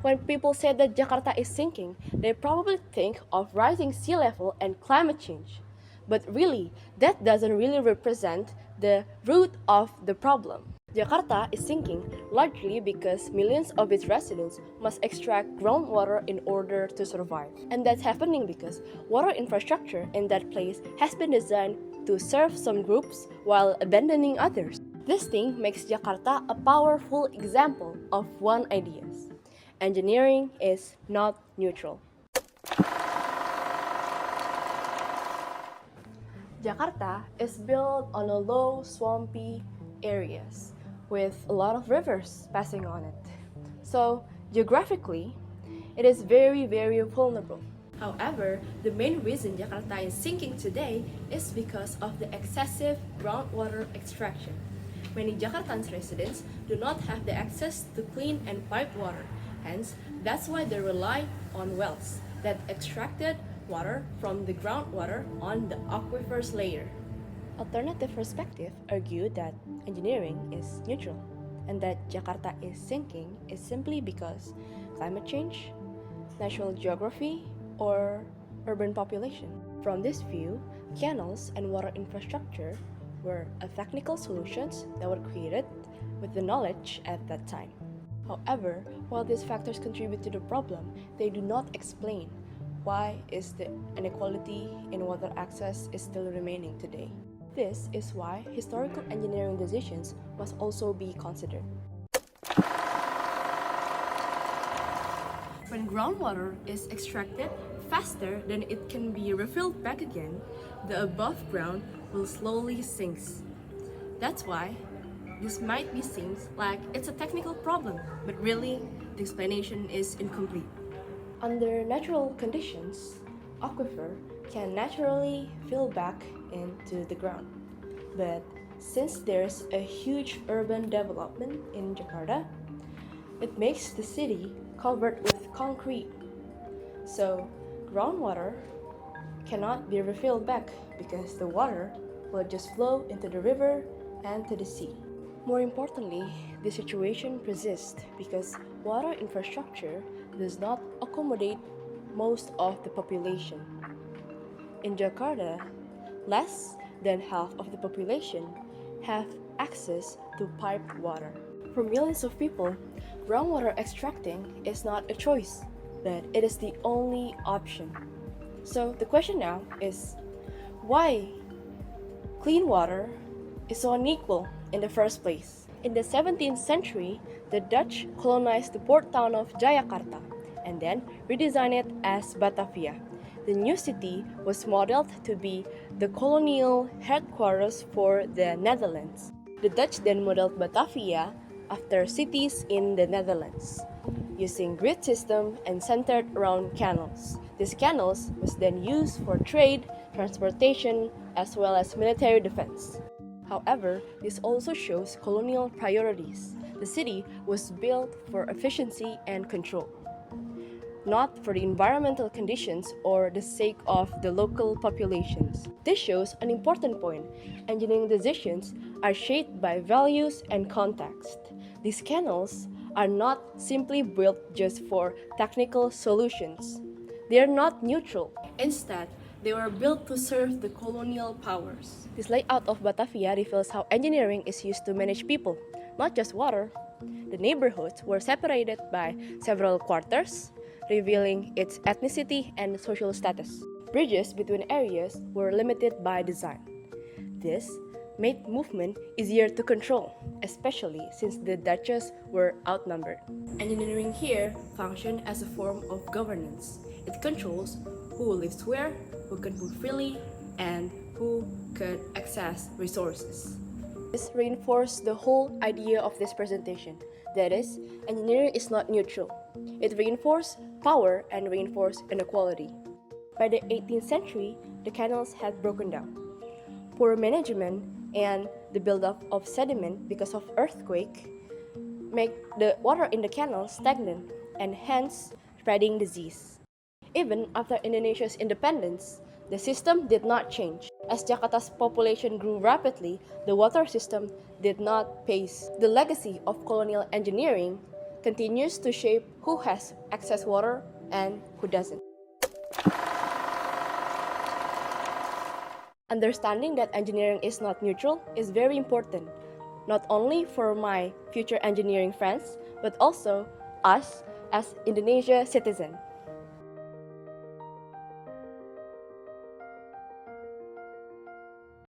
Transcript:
When people say that Jakarta is sinking, they probably think of rising sea level and climate change. But really, that doesn't really represent the root of the problem. Jakarta is sinking largely because millions of its residents must extract groundwater in order to survive. And that's happening because water infrastructure in that place has been designed to serve some groups while abandoning others. This thing makes Jakarta a powerful example of one idea. Engineering is not neutral. Jakarta is built on a low, swampy areas with a lot of rivers passing on it. So, geographically, it is very, very vulnerable. However, the main reason Jakarta is sinking today is because of the excessive groundwater extraction. Many Jakartans residents do not have the access to clean and piped water. Hence, that's why they rely on wells that extracted water from the groundwater on the aquifers layer. Alternative perspectives argue that engineering is neutral and that Jakarta is sinking is simply because climate change, natural geography, or urban population. From this view, canals and water infrastructure were a technical solutions that were created with the knowledge at that time. However, while these factors contribute to the problem, they do not explain why is the inequality in water access is still remaining today. This is why historical engineering decisions must also be considered. When groundwater is extracted faster than it can be refilled back again, the above ground will slowly sink. That's why this might be seen like it's a technical problem, but really, the explanation is incomplete. Under natural conditions, aquifer can naturally fill back into the ground. But since there's a huge urban development in Jakarta, it makes the city covered with concrete. So, groundwater cannot be refilled back because the water will just flow into the river and to the sea. More importantly, the situation persists because water infrastructure does not accommodate most of the population. In Jakarta, less than half of the population have access to piped water. For millions of people, groundwater extracting is not a choice, but it is the only option. So the question now is, why clean water is so unequal in the first place? In the 17th century, the Dutch colonized the port town of Jakarta and then redesigned it as Batavia. The new city was modeled to be the colonial headquarters for the Netherlands. The Dutch then modeled Batavia after cities in the Netherlands, using grid system and centered around canals. These canals was then used for trade, transportation, as well as military defense. However, this also shows colonial priorities. The city was built for efficiency and control, not for the environmental conditions or the sake of the local populations. This shows an important point. Engineering decisions are shaped by values and context. These canals are not simply built just for technical solutions. They are not neutral. Instead, they were built to serve the colonial powers. This layout of Batavia reveals how engineering is used to manage people, not just water. The neighborhoods were separated by several quarters, revealing its ethnicity and social status. Bridges between areas were limited by design. This made movement easier to control, especially since the Dutches were outnumbered. Engineering here functioned as a form of governance. It controls who lives where, who can move freely, and who could access resources. This reinforced the whole idea of this presentation. That is, engineering is not neutral. It reinforced power and reinforced inequality. By the 18th century, the canals had broken down. Poor management and the buildup of sediment because of earthquake make the water in the canal stagnant and hence spreading disease. Even after Indonesia's independence, the system did not change. As Jakarta's population grew rapidly, the water system did not pace. The legacy of colonial engineering continues to shape who has excess water and who doesn't. Understanding that engineering is not neutral is very important, not only for my future engineering friends, but also us as Indonesia citizens.